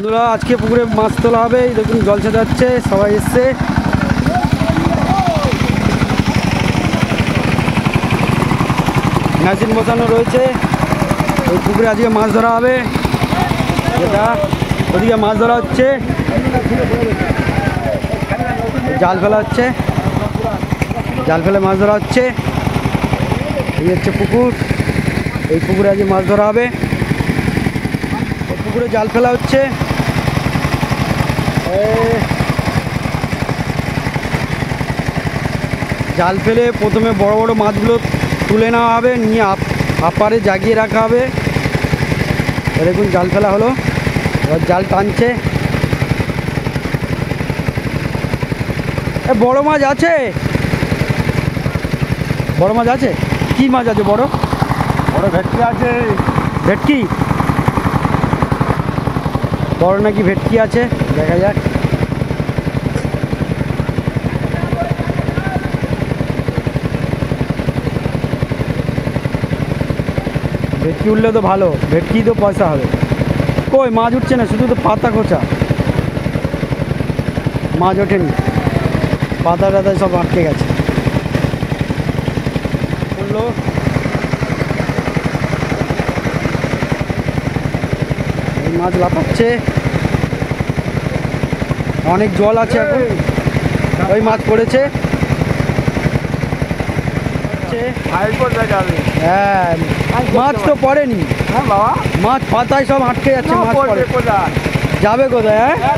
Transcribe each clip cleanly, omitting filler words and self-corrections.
বন্ধুরা আজকে পুকুরে মাছ তোলা হবে। দেখুন জলসা যাচ্ছে, সবাই এসছে। মেশিন বসানো রয়েছে। ওই পুকুরে আজকে মাছ ধরা হবে। এটা ওদিকে মাছ ধরা হচ্ছে, জাল ফেলা হচ্ছে, জাল ফেলে মাছ ধরা হচ্ছে। এই হচ্ছে পুকুর, এই পুকুরে আজকে মাছ ধরা হবে। পুকুরে জাল ফেলা হচ্ছে। জাল ফেলে প্রথমে বড় বড় মাছগুলো তুলে নেওয়া হবে, নিয়ে আপারে জাগিয়ে রাখা হবে। দেখুন জাল ফেলা হলো, এবার জাল টানছে। বড় মাছ আছে, বড় মাছ আছে। কি মাছ আছে? বড় বড় ভেটকি আছে। ভেটকি বড় নাকি ভেটকি আছে, দেখা যাক। ভেটকি উঠলে তো ভালো, ভেটকি তো পয়সা হবে। কই মাছ উঠছে না, শুধু তো পাতা খোঁচা, মাছ ওঠেনি। পাতা টাতায় সব আটকে গেছে। উঠলো, এই মাছ লাফাচ্ছে, অনেক জল আছে এখন। ওই মাছ পড়েছে। হ্যাঁ, মাছ তো পড়েনি। হ্যাঁ বাবা, মাছ পাতায় সব আটকে যাচ্ছে। মাছ পড়ে যাবে কোথায়? হ্যাঁ,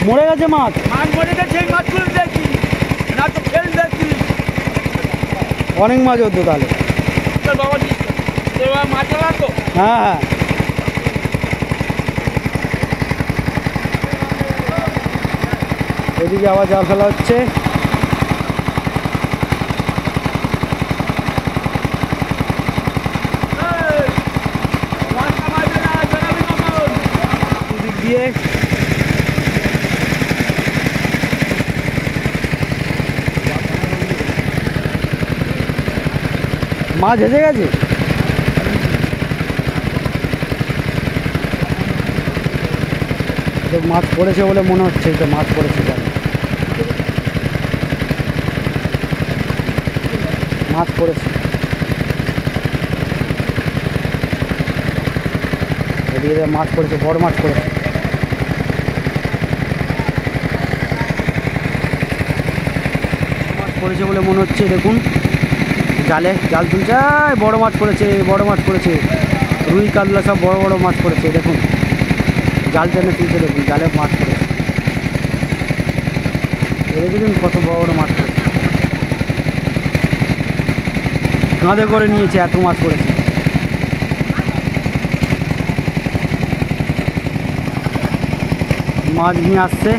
মরে গেছে মাছ। অনেক মাছ হতো তাহলে। হ্যাঁ হ্যাঁ, এদিকে আবার জাল ফেলা হচ্ছে। এদিক দিয়ে মাছ এসে গেছে। মাছ পড়েছে বলে মনে হচ্ছে, এটা মাছ পড়েছে জালে, মাছ পড়েছে। এদিকে মাছ পড়েছে, বড় মাছ পড়েছে। মাছ পড়েছে বলে মনে হচ্ছে। দেখুন জালে জাল তুলছে, বড় মাছ পড়েছে, বড় মাছ পড়েছে। রুই কাতলা সব বড় বড় মাছ পড়েছে। দেখুন জাল টেনে তুলছে, দেখুন জালে মাছ পড়েছে। দেখুন কত বড় বড় মাছ পড়েছে, কাঁধে করে নিয়েছে, এত মাছ পড়েছে। মাছ নিয়ে আসছে।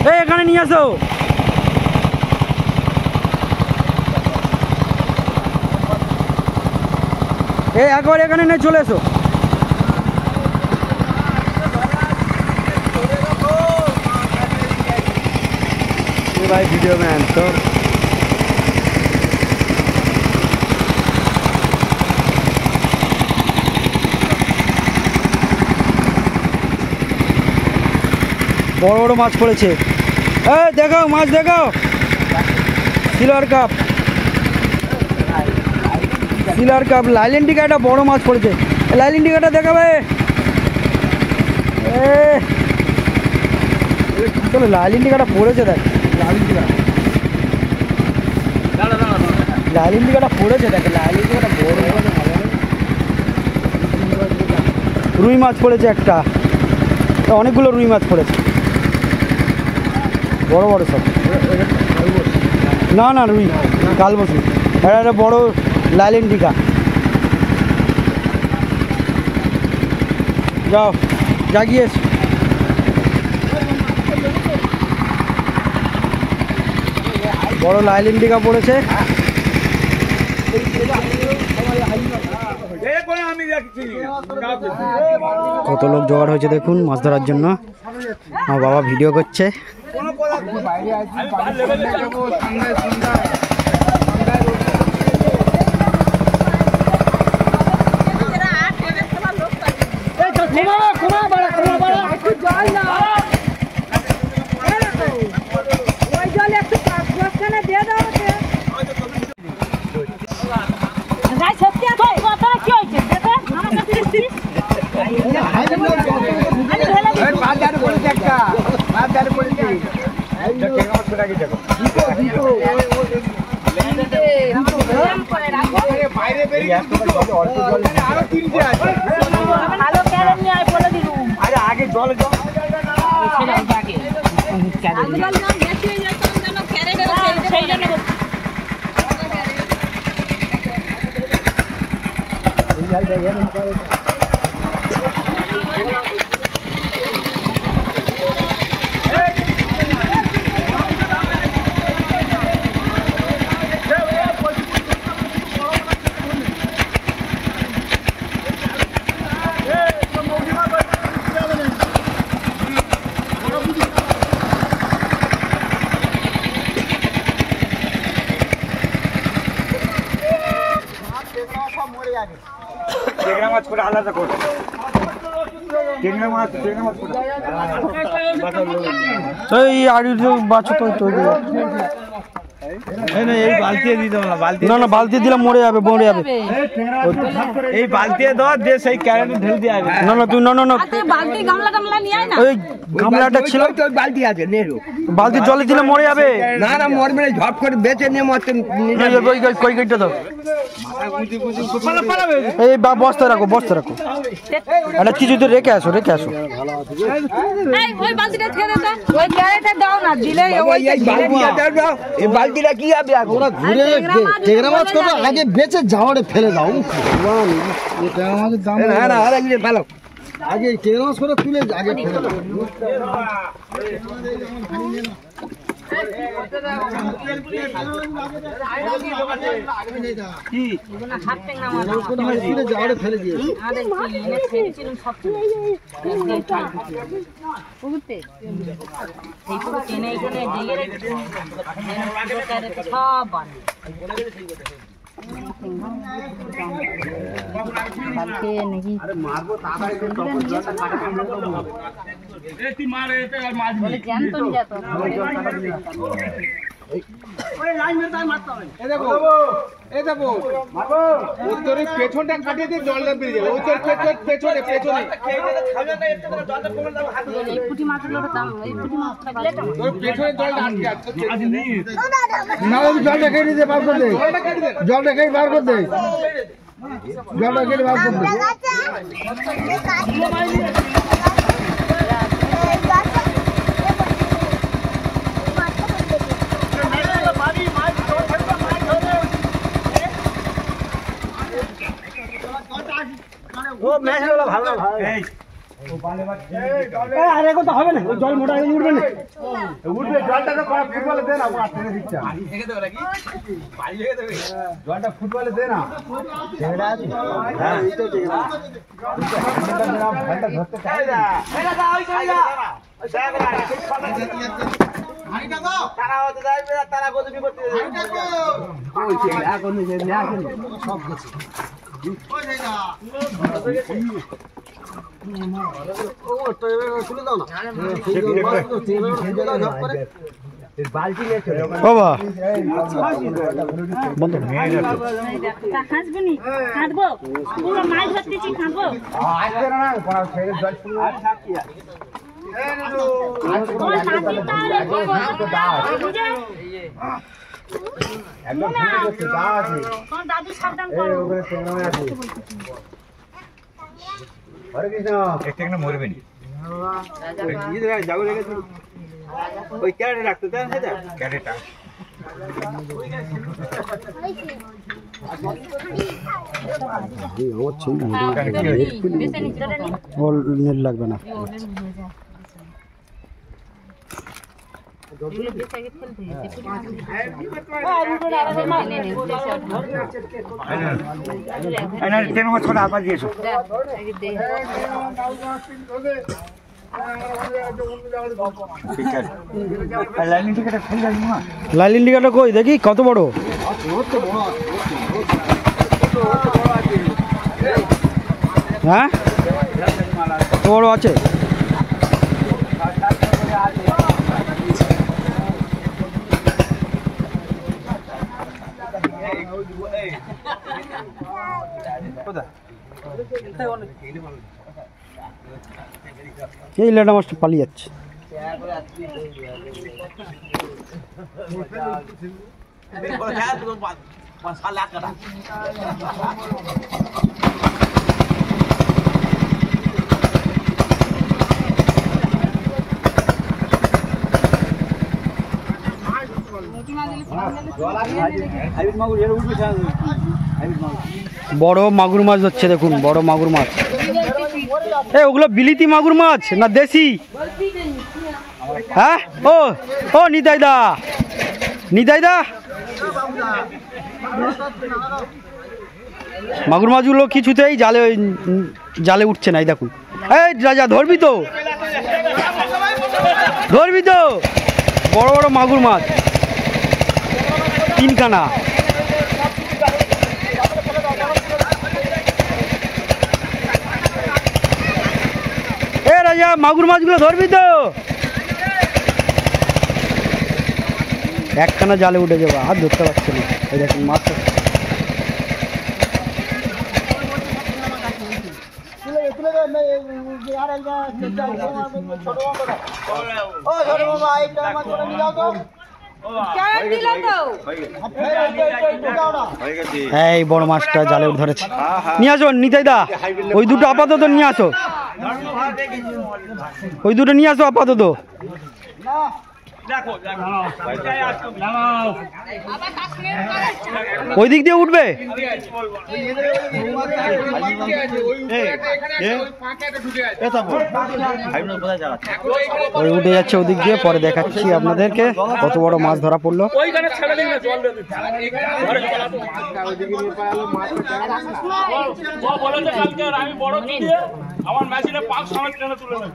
এই এখানে নিয়ে আসো। এই একবার এখানে নিয়ে চলে এসো। ভাই ভিডিও ম্যান তো বড় বড় মাছ পড়েছে। এই দেখাও মাছ, দেখাও। সিলভার কাপ, সিলভার কাপ, লাইলেন্টিকা। একটা বড় মাছ পড়েছে। লাইলেন্টিকাটা দেখাবে। চলো, লাইলেন্টিকাটা পড়েছে। দেখ লাইলেন্টিকাটা পড়েছে, দেখ লাইলেন্টিকাটা বড়। রুই মাছ পড়েছে একটা, অনেকগুলো রুই মাছ পড়েছে, বড় বড় সব। না না, রুই কালবসি। এটা একটা বড় লাইলেন্টিকা। যাও জাগিয়েছ। বড় লাইলেন্টিকা পড়েছে। কত লোক জোগাড় হয়েছে দেখুন মাছ ধরার জন্য। আমার বাবা ভিডিও করছে। ভালো ক্যারেট নিয়ে আয় বলে দিলুম। আরে আগে জল জল আজকাল না বেশি হয়ে যেত যেন ক্যারেটের সেই জন্য টেংরা মাছ করে আলাদা করে টেংরা মাছ করে এই আড়ি বাচ্চা তো তৈরি এই বালতি দিতে না বালতি না না বালতি দিলে মরে যাবে এই বালতি দাও দিয়ে সেই ক্যারেটে ঢেলে দিয়ে আসবে না না তুই না না না আতে বালতি গামলা টামলা নিয়ে আয় না। ওই গামলাটা ছিল তো বালতি আছে নেরো বালতি জলে দিলে মরে যাবে না না মরবে না ঝপ করে বেঁচে নিয়ে মরতে কই গেটটা দাও এই বস্তা রাখো একটা কিছু তো রেখে আসো এই ওই বালতিটা ছেড়ে দাও। ওই ক্যারেটে দাও না দিলে ওই এই বালতিটা দাও এই বালতিটা কি হবে ওরা ঘুরে টেংরা মাছ করো আগে বেঁচে ঝাড়ে ফেলে দাও টেংরা মাছের দাম না না আরে গিয়ে ফেলো আগে টেংরা মাছ করে তুলে আগে ফেলে দাও হাত টেংরা মাছ তুলে ঝাড়ে ফেলে দিয়ে আরে কি এনে ছেড়েছিলাম সব বুঝতে এই পুরো টেনে এখানে দিয়ে রেখেছি সব বানি কালকে নাকি বলে জানতো না তো পেছনটা কাটিয়ে দিয়ে জলটা বেরিয়ে যাবে পেছনে এই পুঁটি মাছগুলোর দাম এই পুঁটি মাছ পেছনে জলটা আটকে আছে না জলটা কেটে দিয়ে বার করে দে জলটা কেটে বার করে দে আরে কথা হবে না জল মোটা উঠবে না জলটা তো ফুটবলে দে না টেনে দিচ্ছে জলটা ফুটবলে দে না ধরতে চাই না বাবা হাসবনি কাঁদবো পুরো মাছ ধরতেছি কাঁদবো দাদু সাবধান করো মরবে নি ওই ক্যারেটে রাখতে দেন ক্যারেটটা নেট লাগবে না আবার দিয়েছো লাল ইন্ডিকাটা কই দেখি কত বড় হ্যাঁ কত বড় আছে এই লেটা মাছটা পালিয়ে যাচ্ছে বড় মাগুর মাছ হচ্ছে দেখুন, বড় মাগুর মাছ। ওগুলো বিলিতি মাগুর মাছ না দেশি? হ্যাঁ, ও ও নিতাই দা, নিতাই দা, মাগুর মাছগুলো কিছুতেই জালে জালে উঠছে না। এই দেখুন, এই রাজা ধরবি তো, ধরবি তো, বড় বড় মাগুর মাছ তিনখানা। এ রাজা মাগুর মাছগুলো ধরবি তো? একখানা জালে উঠে যাবো, আর ধরতে পারছে না। এই দেখুন মাছটা এই বড় মাছটা জালে ধরেছে। নিয়ে আসো নিতাই দা, ওই দুটো আপাতত নিয়ে আসো, ওই দুটো নিয়ে আসো আপাতত। ওই দিক দিয়ে উঠবে, ওই উঠে যাচ্ছে ওদিক দিয়ে। পরে দেখাচ্ছি আপনাদেরকে কত বড় মাছ ধরা পড়লো। আমার মেশিনে 5 সময় ট্রেনে তুলে নেবে।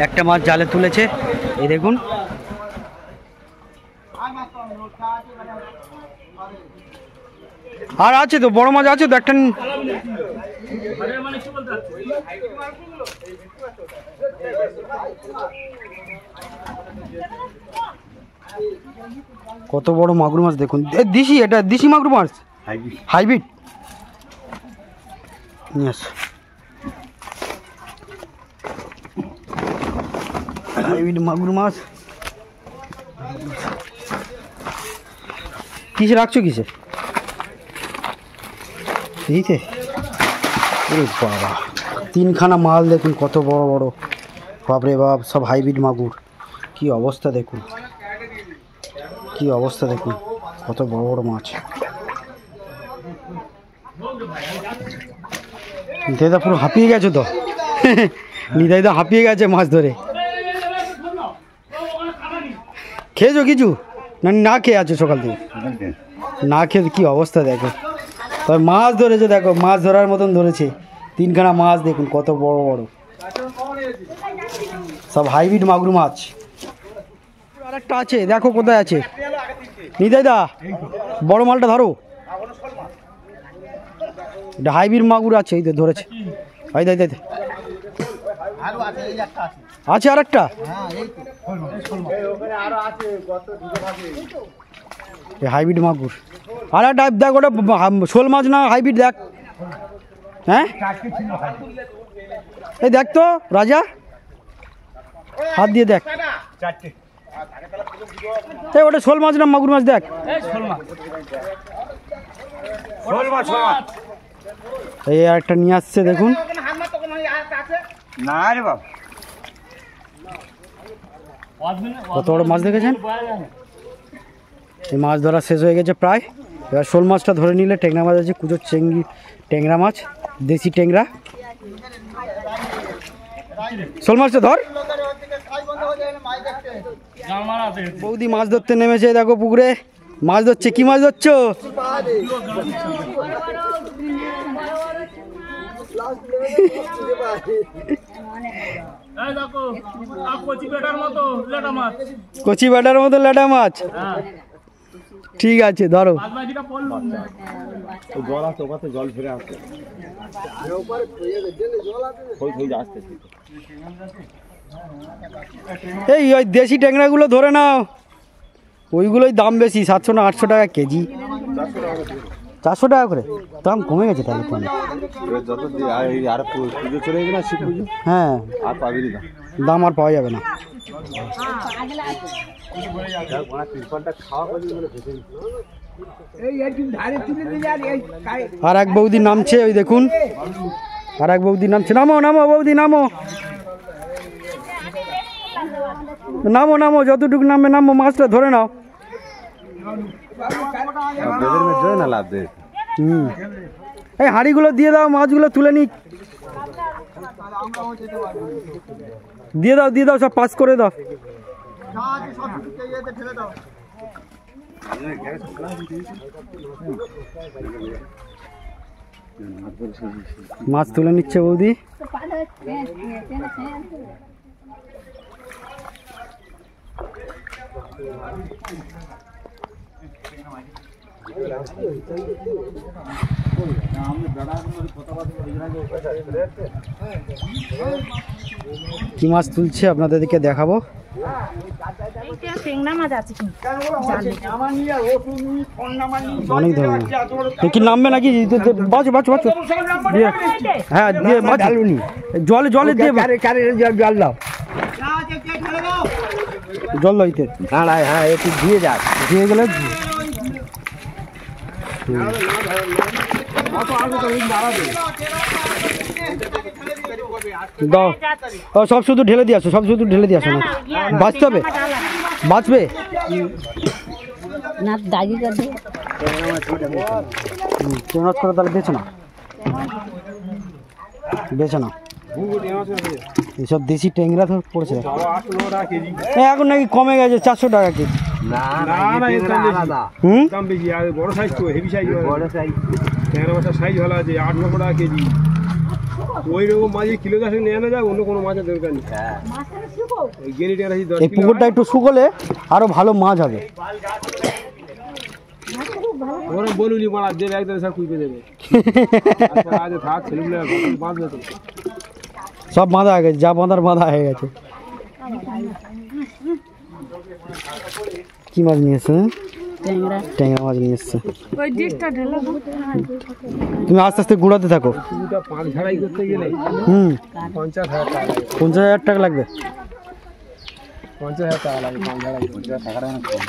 একটা মাছ জালে তুলেছে, এই দেখুন। আর আছে তো বড় মাছ আছে তো একটা। কত বড় মাগুর মাছ দেখুন, দেশি, এটা দেশি মাগুর মাছ, হাইব্রিড। নিয়ে আস, হাইব্রিড মাগুর মাছ। কিসে রাখছো, কিসে? এইতে বাবা, তিনখানা মাল দেখুন কত বড় বড়, বাপরে বাপ, সব হাইব্রিড মাগুর। কি অবস্থা দেখুন, কি অবস্থা দেখুন, কত বড় বড় মাছ। নিতাইদা পুরো হাঁপিয়ে গেছে তো, নিতাইদা হাঁপিয়ে গেছে মাছ ধরে। খেয়েছো কিছু না? না খেয়ে আছো সকাল থেকে? না খেয়ে কি অবস্থা দেখো। তবে মাছ ধরেছে দেখো, মাছ ধরার মতন ধরেছে। তিনখানা মাছ দেখুন কত বড় বড়, সব হাইব্রিড মাগুর মাছ। আরেকটা আছে দেখো কোথায় আছে। নিতাইদা বড় মালটা ধরো, এটা হাইব্রিড মাগুর আছে, এই তো ধরেছে। এই দেখ, আছে আর একটা হাইব্রিড মাগুর। আর একটা দেখ, ওটা শোল মাছ না হাইব্রিড, দেখ। হ্যাঁ এই দেখ তো রাজা, হাত দিয়ে দেখ। এই ওটা শোল মাছ না মাগুর মাছ, দেখ। এই একটা নিয়ে আসছে দেখুন। না রে বাবা, কত বড় মাছ দেখেছেন। এই মাছ ধরা শেষ হয়ে গেছে প্রায়। এবার শোল মাছটা ধরে নিলে ট্যাংরা মাছ আছে, কুচো চেঙ্গি ট্যাংরা মাছ, দেশি ট্যাংরা। শোল মাছটা ধর। বৌদি মাছ ধরতে নেমেছে, দেখো পুকুরে মাছ ধরছে। কি মাছ ধরছো? কচি বেটার মতো লেটা মাছ। কচি বেটার মতো লেটা মাছ। ঠিক আছে ধরো। জল আছে ওখানে, জল ফিরে আসছে আসতেছে। এই ওই দেশি ট্যাংরাগুলো ধরে নাও, ওইগুলোই দাম বেশি, 700 না 800 টাকা কেজি। 400 টাকা করে দাম কমে গেছে তাহলে তো। যত আর পুজো চলে গেছে না, শিব পুজো, হ্যাঁ আর পাবি না দাম আর পাওয়া যাবে না। আর এক বৌদি নামছে, ওই দেখুন আর এক বৌদি নামছে। নামো নামো বৌদি নামো, নামো নামো, যতটুকু নামবে নামো, মাছটা ধরে নাও। না লাভ দেয়। এই হাঁড়িগুলো দিয়ে দাও, মাছগুলো তুলে নি, দিয়ে দাও দিয়ে দাও, সব পাস করে দাও। মাছ তুলে নিচ্ছে বৌদি। কি মাছ তুলছে আপনাদেরকে দেখাবো। অনেক ধরনের কি নামবে নাকি? বাঁচো বাঁচো বাঁচো, হ্যাঁ দিয়ে জলে জলে দিয়ে জল দাও, জল দাইতে দাঁড়ায়। হ্যাঁ একটু দিয়ে যাক, দিয়ে গেলে দাও। সব শুধু ঢেলে দিয়ে আসো, সব শুধু ঢেলে দিয়ে আসো, না বাঁচতে হবে, বাঁচবে না দাগি করে ট্রেনার করে তাহলে বেছো না, বেছো না। এইসব দেশি ট্যাংরা তো পড়েছে এখন নাকি কমে গেছে, 400 টাকা কেজি। বড় সাইজ তো, হেভি সাইজ, বড় সাইজ ট্যাংরা মাছের সাইজ ভালো আছে, 800 টাকা কেজি। ওই রকম মাঝে কিলো 10 নিয়ে আনা যায়, অন্য কোনো মাছের দরকার নেই। গেলি ট্যাংরা এই পুকুরটা একটু শুকোলে আরো ভালো মাছ হবে। ওরা বলুনি মারা দেবে, একদম সব কুইপে দেবে। আজ থাক ছেলেগুলো বাঁধবে তো, সব বাঁধা হয়ে গেছে, যা বাঁধার বাঁধা হয়ে গেছে। কি মাছ নিয়ে এসছে? ট্যাংরা মাছ নিয়ে এসছে। তুমি আস্তে আস্তে গুঁড়াতে থাকো। পাঁচ ঝাড়াই করতে গেলে 50,000 টাকা, 50,000 টাকা লাগবে। 50,000 টাকা লাগবে পাঁচ ঝাড়াই। 50,000 টাকা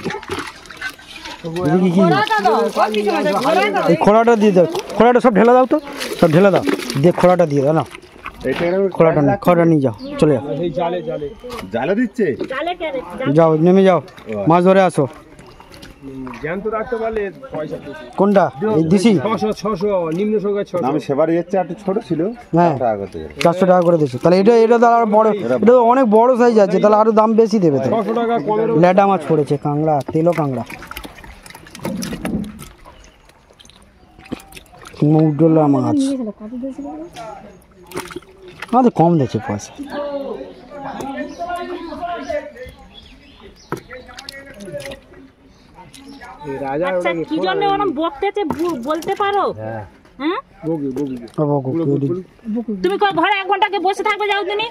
এই খোলাটা দিয়ে দাও, খোলাটা সব ঢেলে দাও তো, সব ঢেলে দাও, দিয়ে খোলাটা দিয়ে দাও না, খোলাটা নিয়ে যাও, চলে যাও। সেই জালে জালে জালে দিচ্ছে, যাও নেমে যাও, মাছ ধরে আসো। জ্যান্ত রাখতে পারলে পয়সা বেশি। কোনটা এই দিছি? 600 নিম্ন সংখ্যা 600। আমি সেবারে যাচ্ছে, একটু ছোট ছিল, হ্যাঁ 400 টাকা করে দিয়েছো। তাহলে এটা তো আর বড়, এটা তো অনেক বড় সাইজ আছে, তাহলে আরো দাম বেশি দেবে তো। 600 টাকা কমের ল্যাডা মাছ পড়েছে, কাঁংড়া, তেলো কাঁংড়া, মৌডলা মাছ। আমাদের কম দিয়েছে পয়সা। রাজা। আচ্ছা কি জন্য ওরকম বকতেছে বলতে পারো? হ্যাঁ বগি বগি তুমি কই ঘরে 1 ঘন্টাকে বসে থাকবে যাও দিনি,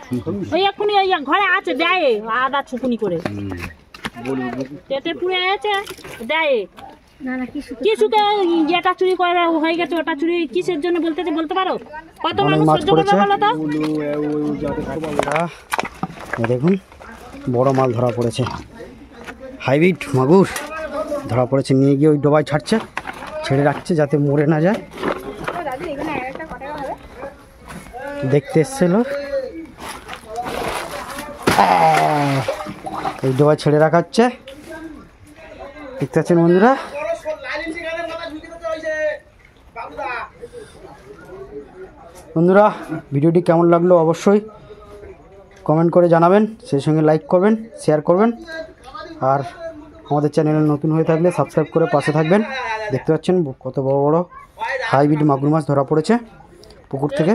ওই এক্ষুনি ওই ঘরে আছে দেয় আদা ছুকুনি করে পেটে পুড়ে আছে দেয়। কি সুখে এটা চুরি করে হয়ে গেছে, ওটা চুরি কিসের জন্য বলতেছে বলতে পারো? কত মানুষ সহ্য করবে বলো তো? দেখুন বড় মাল ধরা পড়েছে, হাইব্রিড মাগুর ধরা পড়েছে, নিয়ে গিয়ে ওই ডোবায় ছাড়ছে, ছেড়ে রাখছে যাতে মরে না যায়। দেখতে এসছিল, এই ডোবায় ছেড়ে রাখা হচ্ছে, দেখতে পাচ্ছেন বন্ধুরা। বন্ধুরা ভিডিওটি কেমন লাগলো অবশ্যই কমেন্ট করে জানাবেন, সেই সঙ্গে লাইক করবেন, শেয়ার করবেন, আর আমাদের চ্যানেলে নতুন হয়ে থাকলে সাবস্ক্রাইব করে পাশে থাকবেন। দেখতে পাচ্ছেন কত বড় বড় হাইব্রিড মাগুর মাছ ধরা পড়েছে পুকুর থেকে।